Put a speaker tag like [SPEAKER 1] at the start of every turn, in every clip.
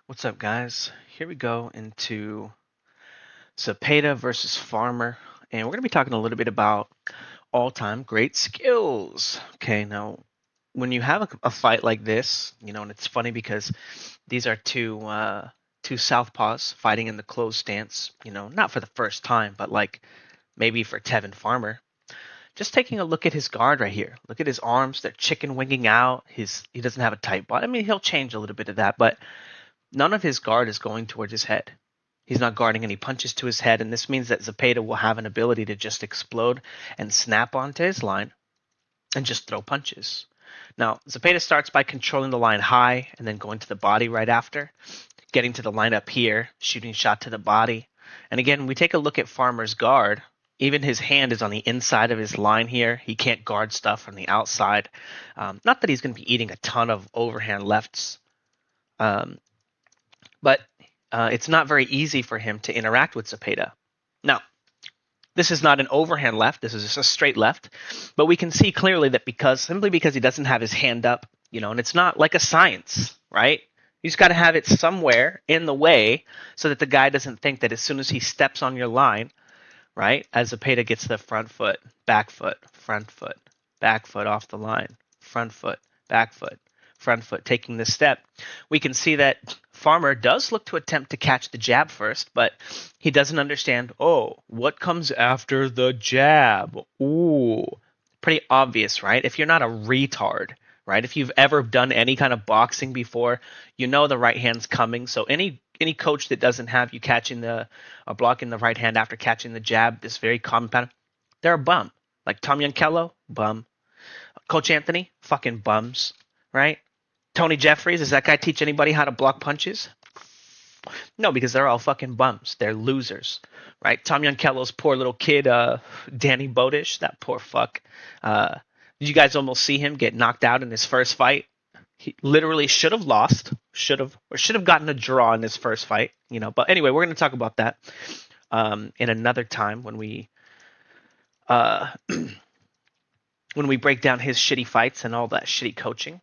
[SPEAKER 1] What's up, guys? Here we go into Zepeda versus Farmer, and we're going to be talking a little bit about all-time great skills. Okay, now when you have a fight like this, and it's funny because these are two southpaws fighting in the closed stance. Not for the first time, but like maybe for Tevin Farmer. Just taking a look at his guard right here. Look at his arms; they're chicken winging out. He doesn't have a tight butt. I mean, he'll change a little bit of that, but none of his guard is going towards his head. He's not guarding any punches to his head, and this means that Zepeda will have an ability to just explode and snap onto his line and just throw punches. Now, Zepeda starts by controlling the line high and then going to the body right after, getting to the line up here, shooting shot to the body. And again, we take a look at Farmer's guard. Even his hand is on the inside of his line here. He can't guard stuff from the outside. Not that he's going to be eating a ton of overhand lefts, um, but it's not very easy for him to interact with Zepeda. Now, this is not an overhand left. This is just a straight left. But we can see clearly that simply because he doesn't have his hand up, and it's not like a science, right? You just got to have it somewhere in the way so that the guy doesn't think that as soon as he steps on your line, right, as Zepeda gets the front foot, back foot, back foot off the line, front foot, front foot, taking this step, we can see that Farmer does look to attempt to catch the jab first, but he doesn't understand, what comes after the jab? Ooh, pretty obvious, right? If you're not a retard, right? If you've ever done any kind of boxing before, you know the right hand's coming. So any coach that doesn't have you catching blocking the right hand after catching the jab, this very common pattern, they're a bum. Like Tom Yankello, bum. Coach Anthony, fucking bums, right? Tony Jeffries, does that guy teach anybody how to block punches? No, because they're all fucking bums. They're losers, right? Tom Yankello's poor little kid, Danny Bodish, that poor fuck. Did you guys almost see him get knocked out in his first fight? He literally should have lost, should have gotten a draw in his first fight, But anyway, we're going to talk about that in another time when we when we break down his shitty fights and all that shitty coaching.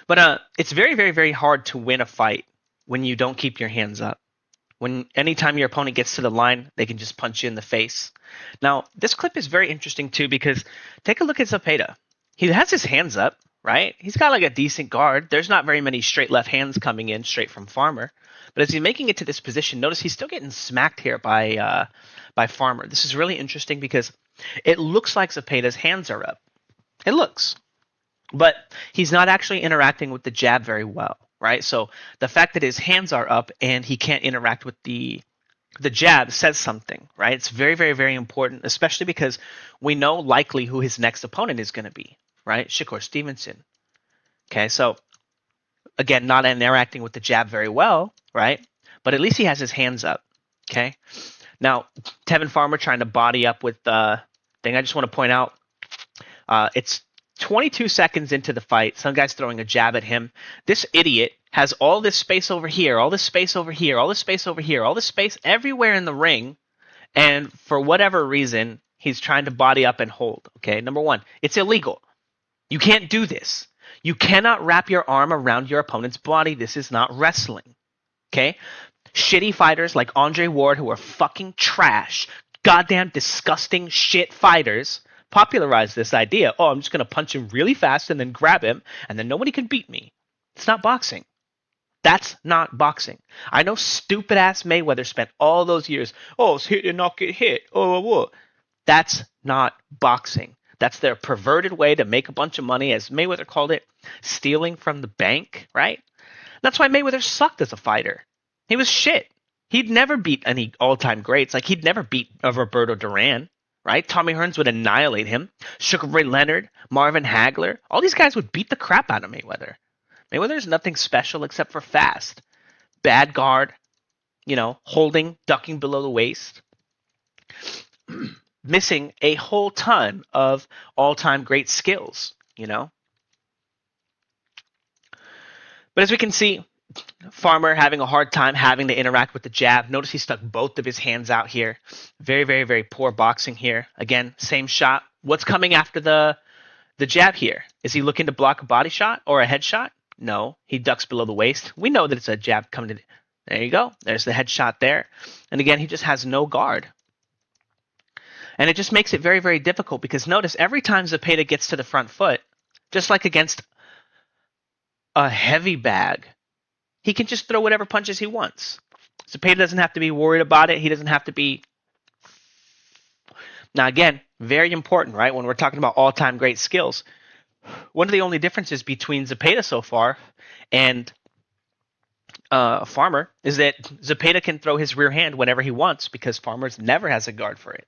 [SPEAKER 1] But it's very, very, very hard to win a fight when you don't keep your hands up. When anytime your opponent gets to the line, they can just punch you in the face. Now, this clip is very interesting too because take a look at Zepeda. He has his hands up, right? He's got like a decent guard. There's not very many straight left hands coming in straight from Farmer. But as he's making it to this position, notice he's still getting smacked here by Farmer. This is really interesting because it looks like Zepeda's hands are up. It looks. But he's not actually interacting with the jab very well, right? So the fact that his hands are up and he can't interact with the jab says something, right? It's very, very, very important, especially because we know likely who his next opponent is going to be, right? Shakur Stevenson. Okay, so again, not interacting with the jab very well, right? But at least he has his hands up, okay? Now, Tevin Farmer trying to body up with the thing. I just want to point out, it's 22 seconds into the fight, some guy's throwing a jab at him. This idiot has all this space over here, all this space over here, all this space over here, all this space everywhere in the ring, and for whatever reason, he's trying to body up and hold. Okay, number one, it's illegal. You can't do this. You cannot wrap your arm around your opponent's body. This is not wrestling. Okay? Shitty fighters like Andre Ward, who are fucking trash, goddamn disgusting shit fighters, popularized this idea. I'm just going to punch him really fast and then grab him, and then nobody can beat me. It's not boxing. That's not boxing. I know stupid ass Mayweather spent all those years, it's hit and not get hit. That's not boxing. That's their perverted way to make a bunch of money, as Mayweather called it, stealing from the bank, right? That's why Mayweather sucked as a fighter. He was shit. He'd never beat any all-time greats. Like, he'd never beat Roberto Duran. Right? Tommy Hearns would annihilate him. Sugar Ray Leonard, Marvin Hagler, all these guys would beat the crap out of Mayweather. Mayweather's nothing special except for fast. Bad guard, holding, ducking below the waist. Missing a whole ton of all-time great skills, But as we can see, Farmer having a hard time having to interact with the jab. Notice he stuck both of his hands out here. Very, very, very poor boxing here. Again, same shot. What's coming after the jab here? Is he looking to block a body shot or a head shot? No, he ducks below the waist. We know that it's a jab coming to. There you go. There's the headshot there. And again, he just has no guard. And it just makes it very, very difficult because notice every time Zepeda gets to the front foot, just like against a heavy bag, he can just throw whatever punches he wants. Zepeda doesn't have to be worried about it. He doesn't have to be. Now, again, very important, right? When we're talking about all-time great skills, one of the only differences between Zepeda so far and Farmer is that Zepeda can throw his rear hand whenever he wants because Farmer's never has a guard for it.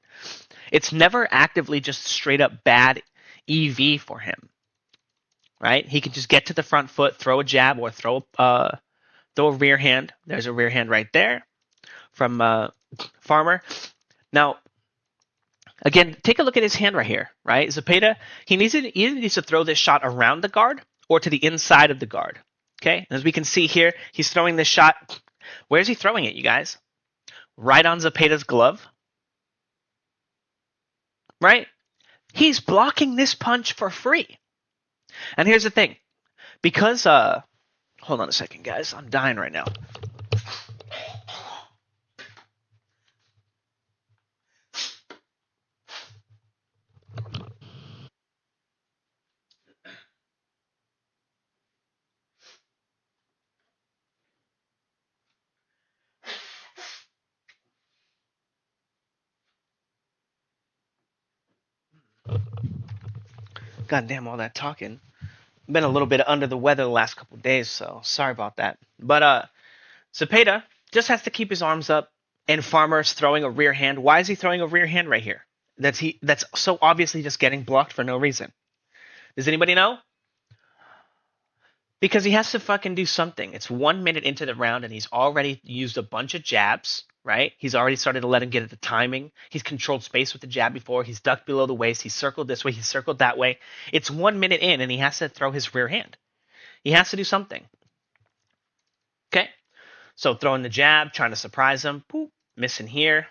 [SPEAKER 1] It's never actively just straight up bad EV for him, right? He can just get to the front foot, throw a jab, or throw a rear hand. There's a rear hand right there from Farmer. Now, again, take a look at his hand right here, right? Zepeda, he either needs to throw this shot around the guard or to the inside of the guard. Okay, as we can see here, he's throwing this shot. Where's he throwing it, you guys? Right on Zepeda's glove. Right? He's blocking this punch for free. And here's the thing. Because, hold on a second, guys. I'm dying right now. God damn, all that talking. Been a little bit under the weather the last couple of days, so sorry about that. But Zepeda just has to keep his arms up, and Farmer's throwing a rear hand. Why is he throwing a rear hand right here? That's so obviously just getting blocked for no reason. Does anybody know? Because he has to fucking do something. It's 1 minute into the round, and he's already used a bunch of jabs, right? He's already started to let him get at the timing. He's controlled space with the jab before. He's ducked below the waist. He's circled this way. He's circled that way. It's 1 minute in, and he has to throw his rear hand. He has to do something. Okay? So throwing the jab, trying to surprise him. Boop, missing here.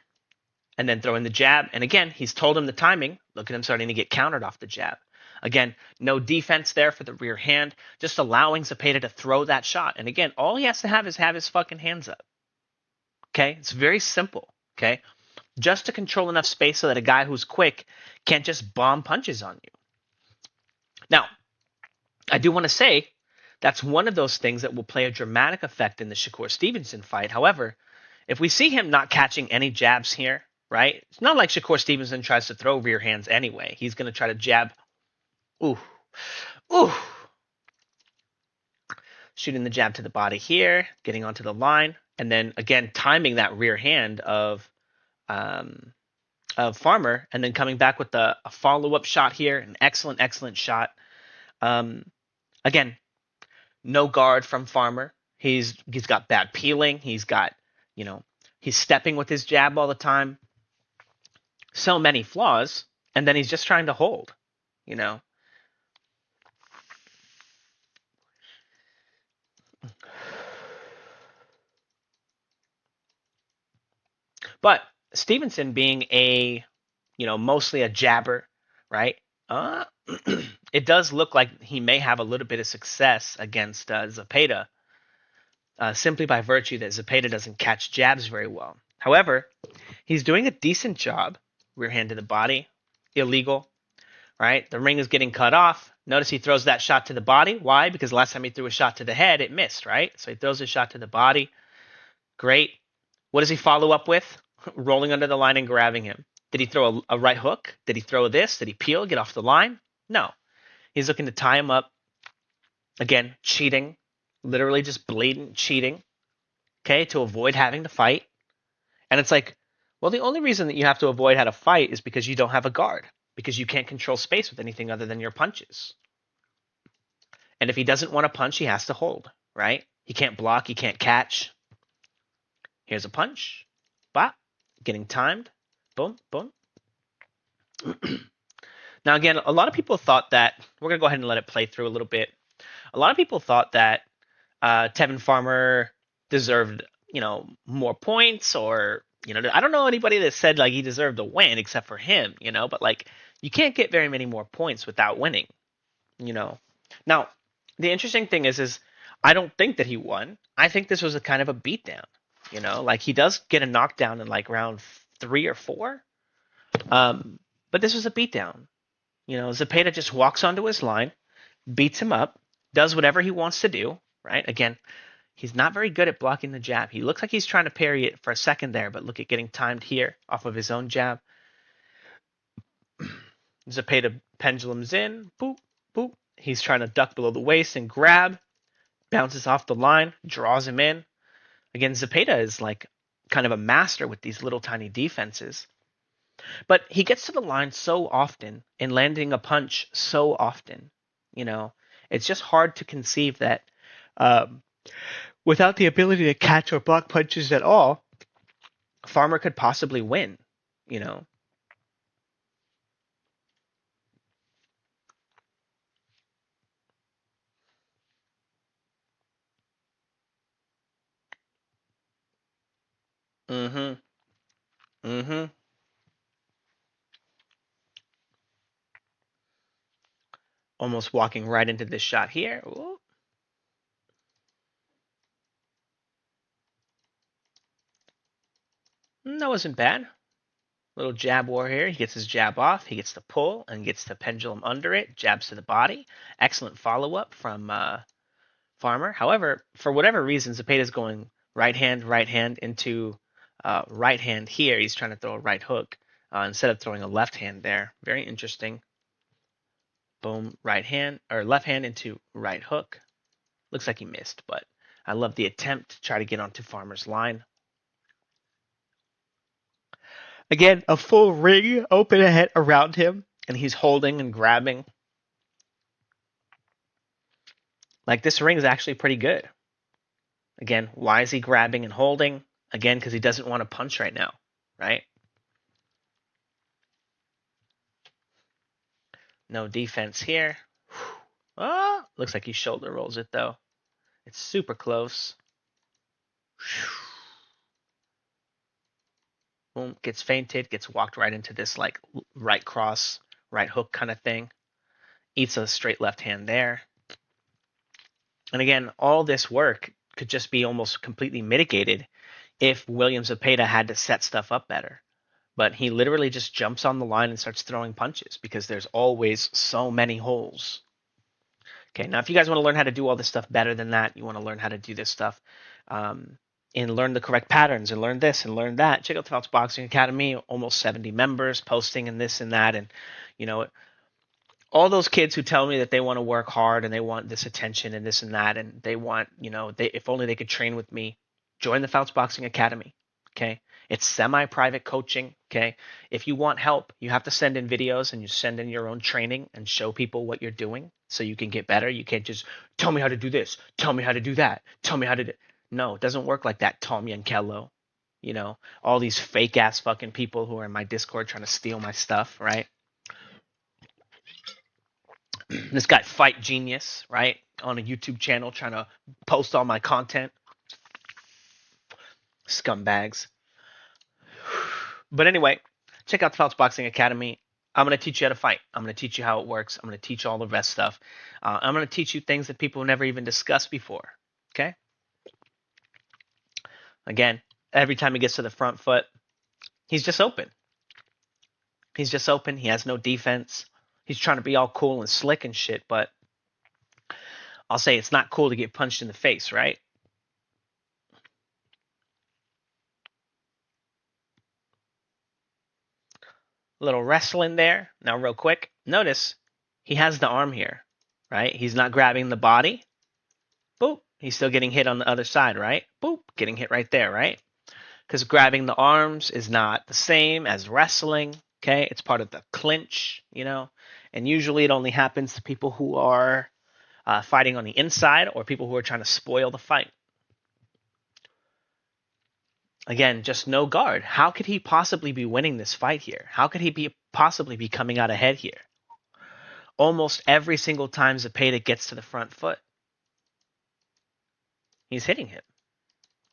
[SPEAKER 1] And then throwing the jab. And again, he's told him the timing. Look at him starting to get countered off the jab. Again, no defense there for the rear hand, just allowing Zepeda to throw that shot. And again, all he has to have is have his fucking hands up. Okay? It's very simple. Okay? Just to control enough space so that a guy who's quick can't just bomb punches on you. Now, I do want to say that's one of those things that will play a dramatic effect in the Shakur Stevenson fight. However, if we see him not catching any jabs here, right? It's not like Shakur Stevenson tries to throw rear hands anyway. He's going to try to jab. Ooh. Ooh. Shooting the jab to the body here, getting onto the line, and then again timing that rear hand of Farmer, and then coming back with a follow-up shot here, an excellent, excellent shot. Again, no guard from Farmer. He's got bad peeling. He's got, he's stepping with his jab all the time. So many flaws, and then he's just trying to hold, But Stevenson being mostly a jabber, right? It does look like he may have a little bit of success against Zepeda, simply by virtue that Zepeda doesn't catch jabs very well. However, he's doing a decent job. Rear hand to the body, illegal, right? The ring is getting cut off. Notice he throws that shot to the body. Why? Because last time he threw a shot to the head, it missed, right? So he throws a shot to the body. Great. What does he follow up with? Rolling under the line and grabbing him. Did he throw a right hook? Did he throw this? Did he peel, get off the line? No. He's looking to tie him up. Again, cheating. Literally just blatant cheating. Okay, to avoid having to fight. And it's like, well, the only reason that you have to avoid how to fight is because you don't have a guard. Because you can't control space with anything other than your punches. And if he doesn't want to punch, he has to hold, right? He can't block, he can't catch. Here's a punch. Bop. Getting timed. Boom, boom. Now, again, a lot of people thought that, we're going to go ahead and let it play through a little bit. A lot of people thought that Tevin Farmer deserved, more points, or, I don't know anybody that said like he deserved a win except for him, but like you can't get very many more points without winning, Now, the interesting thing is I don't think that he won. I think this was a kind of a beatdown. Like he does get a knockdown in like round 3 or 4, um, but this was a beatdown. Zepeda just walks onto his line, beats him up, does whatever he wants to do. Right? Again, he's not very good at blocking the jab. He looks like he's trying to parry it for a second there, but look at getting timed here off of his own jab. Zepeda pendulums in, boop, boop. He's trying to duck below the waist and grab, bounces off the line, draws him in. Again, Zepeda is like kind of a master with these little tiny defenses. But he gets to the line so often and landing a punch so often. You know, it's just hard to conceive that um, without the ability to catch or block punches at all, Farmer could possibly win. You know. Mm-hmm. Mm-hmm. Almost walking right into this shot here. Ooh. That wasn't bad. Little jab war here. He gets his jab off. He gets the pull and gets the pendulum under it. Jabs to the body. Excellent follow up from Farmer. However, for whatever reason, Zepeda's going right hand into right hand here. He's trying to throw a right hook instead of throwing a left hand there. Very interesting. Boom, right hand or left hand into right hook. Looks like he missed, but I love the attempt to try to get onto Farmer's line. Again, a full ring open ahead around him, and he's holding and grabbing. Like this ring is actually pretty good. Again, why is he grabbing and holding? Again, because he doesn't want to punch right now, right? No defense here. Oh, looks like he shoulder rolls it though. It's super close. Boom, gets feinted, gets walked right into this like right cross, right hook kind of thing. Eats a straight left hand there. And again, all this work could just be almost completely mitigated if William Zepeda had to set stuff up better. But he literally just jumps on the line and starts throwing punches because there's always so many holes. Okay, now if you guys want to learn how to do all this stuff better than that, you want to learn how to do this stuff and learn the correct patterns and learn this and learn that, check out the Fouts Boxing Academy. Almost 70 members posting and this and that. And, you know, all those kids who tell me that they want to work hard and they want this attention and this and that, and they want, if only they could train with me, join the Fouts Boxing Academy. Okay. It's semi-private coaching. Okay. If you want help, you have to send in videos and you send in your own training and show people what you're doing so you can get better. You can't just tell me how to do this, tell me how to do that, tell me how to do. No, it doesn't work like that, Tom Yankello. All these fake ass fucking people who are in my Discord trying to steal my stuff, right? This guy Fight Genius, right? On a YouTube channel trying to post all my content. Scumbags. But anyway, check out the Fouts Boxing Academy. I'm going to teach you how to fight. I'm going to teach you how it works. I'm going to teach you all the rest stuff. I'm going to teach you things that people never even discussed before. Okay? Again, every time he gets to the front foot, he's just open. He's just open. He has no defense. He's trying to be all cool and slick and shit, but I'll say it's not cool to get punched in the face, right? Little wrestling there. Now, real quick, notice he has the arm here, right? He's not grabbing the body. Boop. He's still getting hit on the other side, right? Boop. Getting hit right there, right? Because grabbing the arms is not the same as wrestling. Okay, it's part of the clinch, and usually it only happens to people who are fighting on the inside or people who are trying to spoil the fight. Again, just no guard. How could he possibly be winning this fight here? How could he possibly be coming out ahead here? Almost every single time Zepeda gets to the front foot, he's hitting him.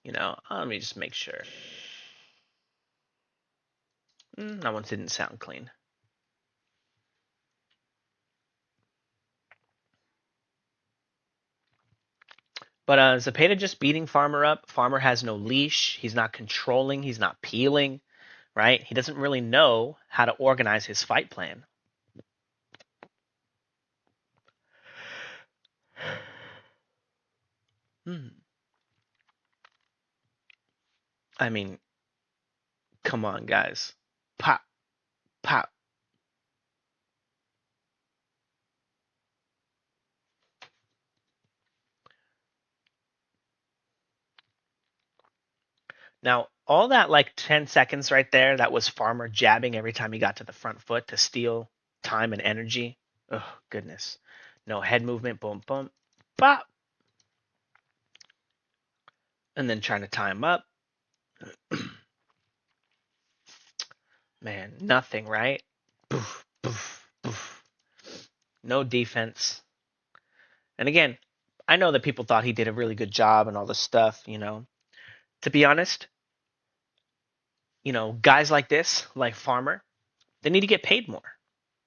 [SPEAKER 1] Let me just make sure. That one didn't sound clean. But Zepeda just beating Farmer up. Farmer has no leash. He's not controlling. He's not peeling, right? He doesn't really know how to organize his fight plan. I mean, come on, guys. Pop, pop. Now, all that like 10 seconds right there, that was Farmer jabbing every time he got to the front foot to steal time and energy. Oh, goodness. No head movement. Boom, boom. Pop. And then trying to tie him up. Man, nothing, right? Boof, boof, boof. No defense. And again, I know that people thought he did a really good job and all this stuff, you know. To be honest, you know, guys like this, like Farmer, they need to get paid more.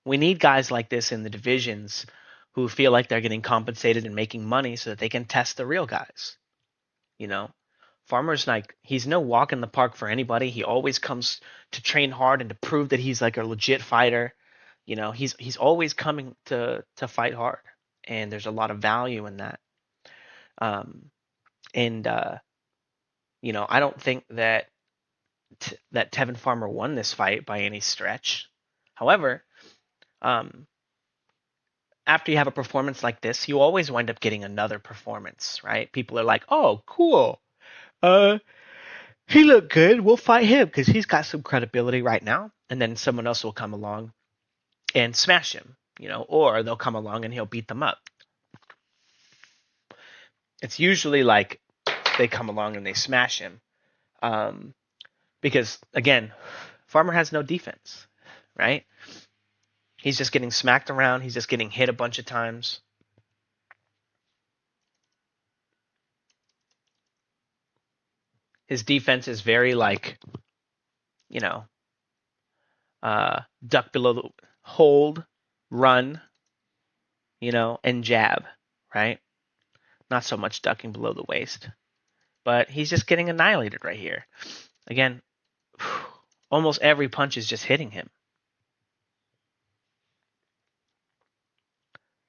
[SPEAKER 1] We need guys like this in the divisions who feel like they're getting compensated and making money so that they can test the real guys. You know, Farmer's like, he's no walk in the park for anybody. He always comes to train hard and to prove that he's like a legit fighter. You know, he's always coming to fight hard, and there's a lot of value in that. Um, and you know, I don't think that that Tevin Farmer won this fight by any stretch. However, um, after you have a performance like this, you always wind up getting another performance, right? People are like, "Oh, cool. Uh, he looked good. We'll fight him because he's got some credibility right now." And then someone else will come along and smash him, you know, or they'll come along and he'll beat them up. It's usually like they come along and they smash him, um, because again, Farmer has no defense, right? He's just getting smacked around. He's just getting hit a bunch of times. His defense is very like, you know, duck below the hold, run, you know, and jab, right? Not so much ducking below the waist, but he's just getting annihilated right here. Again, almost every punch is just hitting him.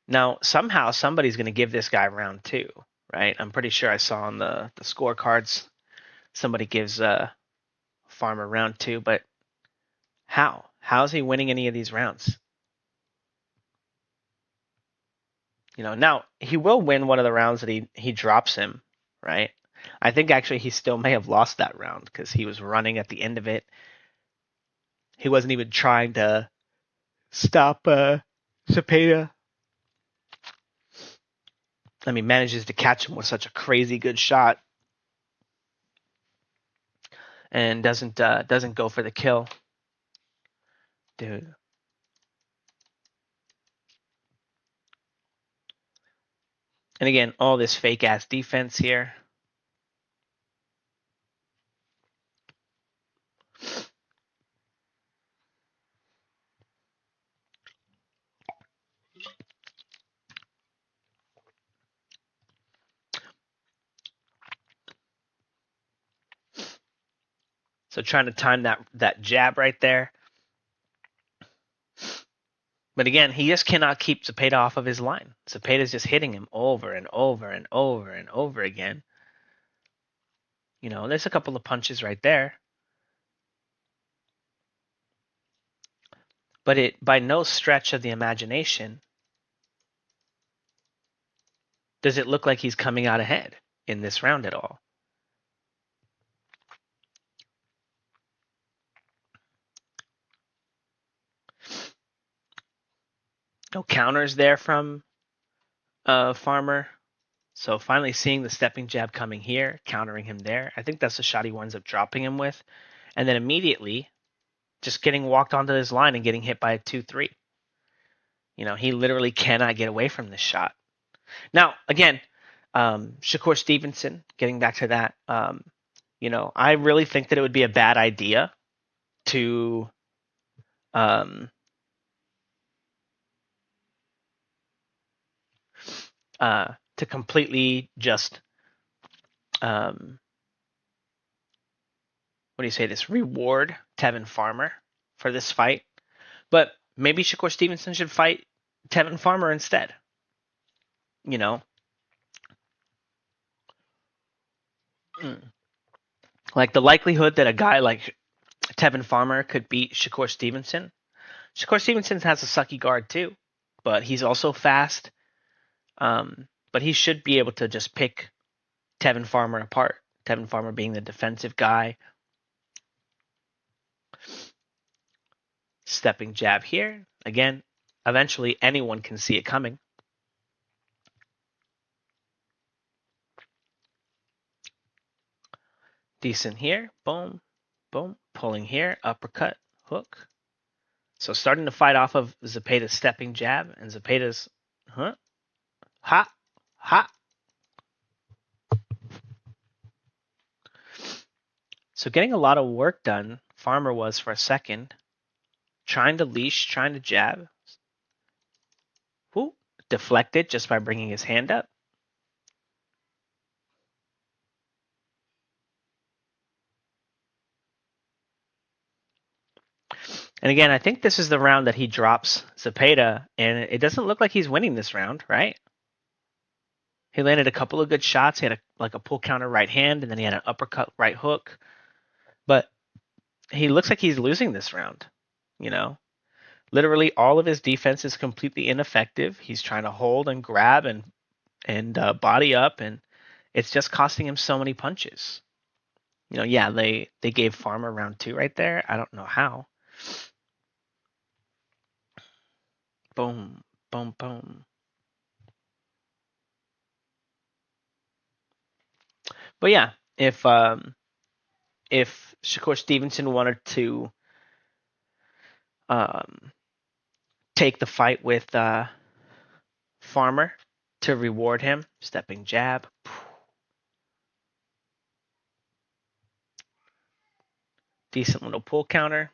[SPEAKER 1] Now, somehow somebody's going to give this guy round two, right? I'm pretty sure I saw on the scorecards somebody gives Farmer round two, but how? How is he winning any of these rounds? You know, now he will win one of the rounds that he drops him, right? I think actually he still may have lost that round because he was running at the end of it. He wasn't even trying to stop Zepeda. I mean, manages to catch him with such a crazy good shot and doesn't go for the kill, dude. And again, all this fake ass defense here. So trying to time that jab right there. But again, he just cannot keep Zepeda off of his line. Zepeda's just hitting him over and over and over and over again. You know, there's a couple of punches right there. But it by no stretch of the imagination does it look like he's coming out ahead in this round at all. No counters there from Farmer. So finally seeing the stepping jab coming here, countering him there. I think that's the shot he winds up dropping him with. And then immediately just getting walked onto his line and getting hit by a 2-3. You know, he literally cannot get away from this shot. Now, again, Shakur Stevenson, getting back to that, you know, I really think that it would be a bad idea to to completely just what do you say, this reward Tevin Farmer for this fight. But maybe Shakur Stevenson should fight Tevin Farmer instead. You know, like the likelihood that a guy like Tevin Farmer could beat Shakur Stevenson. Shakur Stevenson has a sucky guard too, but he's also fast. But he should be able to just pick Tevin Farmer apart. Tevin Farmer being the defensive guy. Stepping jab here. Again, eventually anyone can see it coming. Decent here. Boom. Boom. Pulling here. Uppercut. Hook. So starting to fight off of Zepeda's stepping jab, and Zepeda's ha, ha. So getting a lot of work done, Farmer was for a second. Trying to leash, trying to jab. Whoo, deflected just by bringing his hand up. And again, I think this is the round that he drops Zepeda, and it doesn't look like he's winning this round, right? He landed a couple of good shots. He had a pull counter right hand, and then he had an uppercut right hook. But he looks like he's losing this round. You know, literally all of his defense is completely ineffective. He's trying to hold and grab and body up, and it's just costing him so many punches. You know, yeah, they gave Farmer round 2 right there. I don't know how. Boom, boom, boom. But yeah, if Shakur Stevenson wanted to um, take the fight with Farmer to reward him, stepping jab, decent little pull counter,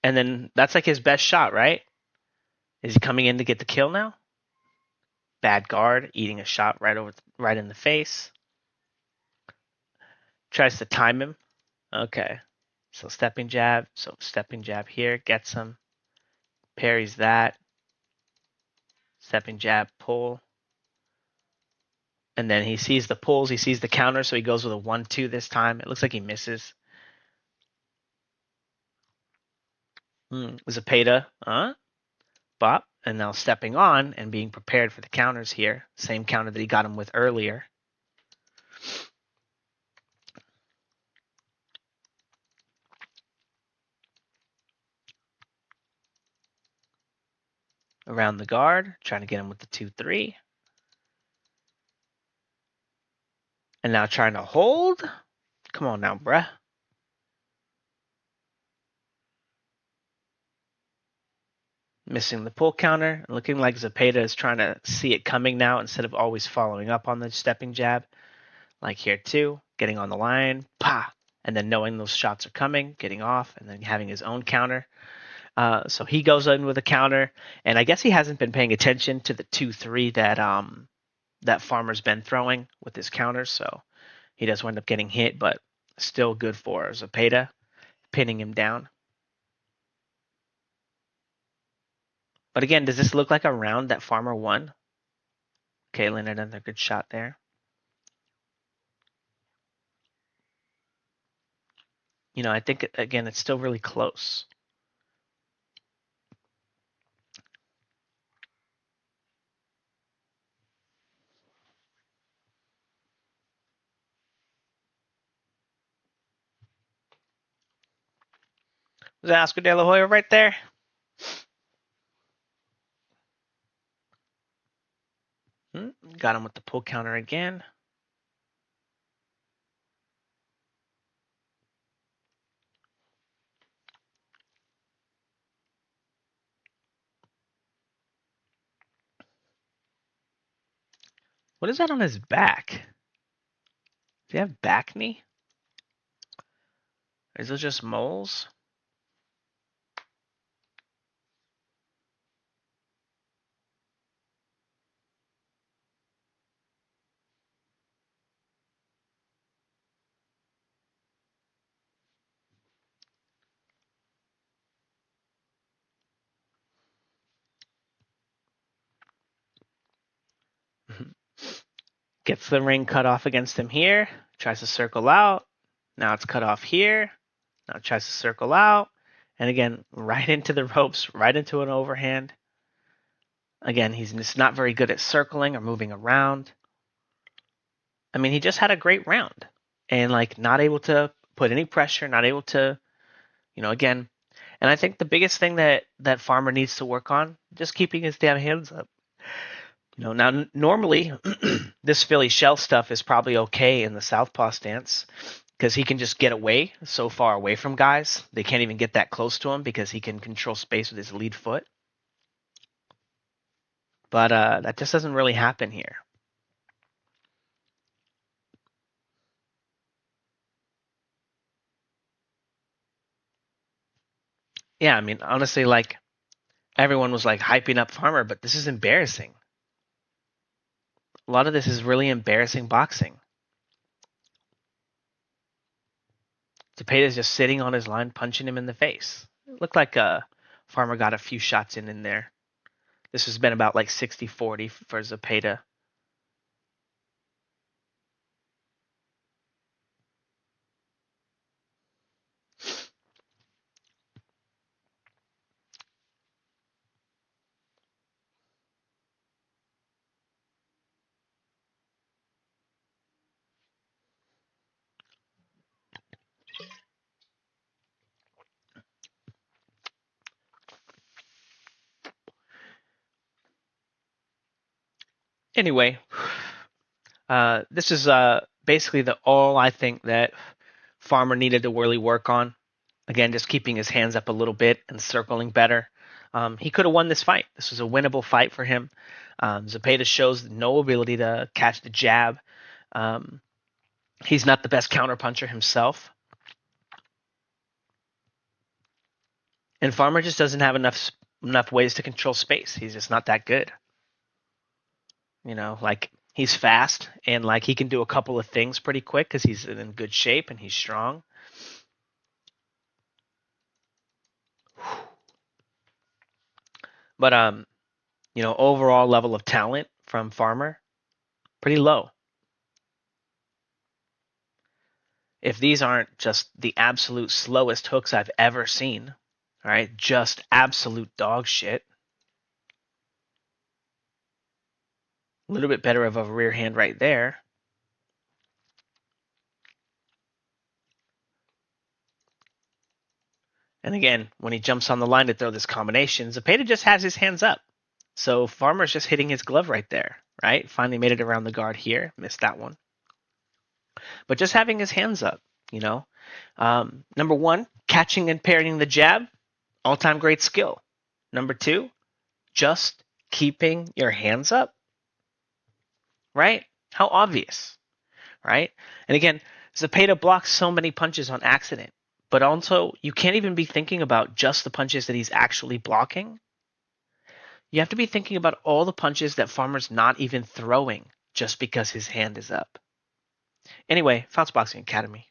[SPEAKER 1] and then that's like his best shot, right? Is he coming in to get the kill now? Bad guard, eating a shot right in the face. Tries to time him. Okay, so stepping jab. So stepping jab here gets him. Parries that. Stepping jab, pull. And then he sees the pulls, he sees the counter, so he goes with a 1-2 this time. It looks like he misses. Zepeda, bop, and now stepping on and being prepared for the counters here. Same counter that he got him with earlier. Around the guard, trying to get him with the 2-3. And now trying to hold. Come on now, bruh. Missing the pull counter. Looking like Zepeda is trying to see it coming now instead of always following up on the stepping jab. Like here too, getting on the line, pa, and then knowing those shots are coming, getting off, and then having his own counter. So he goes in with a counter, and I guess he hasn't been paying attention to the 2-3 that Farmer's been throwing with his counters, so he does wind up getting hit, but still good for Zepeda, pinning him down. But again, does this look like a round that Farmer won? Okay, landed another good shot there. You know, I think again it's still really close. Was that Oscar De La Hoya right there? Got him with the pull counter again. What is that on his back? Does he have back knee? Or is those just moles? Gets the ring cut off against him here. Tries to circle out. Now it's cut off here. Now tries to circle out. And again, right into the ropes, right into an overhand. Again, he's just not very good at circling or moving around. I mean, he just had a great round. And like not able to put any pressure, not able to, again. And I think the biggest thing that Farmer needs to work on, just keeping his damn hands up. Now normally this Philly shell stuff is probably okay in the southpaw stance because he can just get away so far away from guys. They can't even get that close to him because he can control space with his lead foot. But that just doesn't really happen here. Yeah, I mean, honestly, like everyone was like hyping up Farmer, but this is embarrassing. A lot of this is really embarrassing boxing. Zepeda's just sitting on his line, punching him in the face. It looked like Farmer got a few shots in there. This has been about like 60-40 for Zepeda. Anyway, this is basically the all I think that Farmer needed to really work on. Again, just keeping his hands up a little bit and circling better. He could have won this fight. This was a winnable fight for him. Zepeda shows no ability to catch the jab. He's not the best counterpuncher himself. And Farmer just doesn't have enough ways to control space. He's just not that good. Like he's fast and like he can do a couple of things pretty quick because he's in good shape and he's strong. But overall level of talent from Farmer, pretty low. If these aren't just the absolute slowest hooks I've ever seen, all right, just absolute dog shit. A little bit better of a rear hand right there. And again, when he jumps on the line to throw this combination, Zepeda just has his hands up. So Farmer's just hitting his glove right there, right? Finally made it around the guard here. Missed that one. But just having his hands up, Number one, catching and parrying the jab, all-time great skill. Number two, just keeping your hands up, right? How obvious, right? And again, Zepeda blocks so many punches on accident, but also you can't even be thinking about just the punches that he's actually blocking. You have to be thinking about all the punches that Farmer's not even throwing just because his hand is up. Anyway, Fouts Boxing Academy.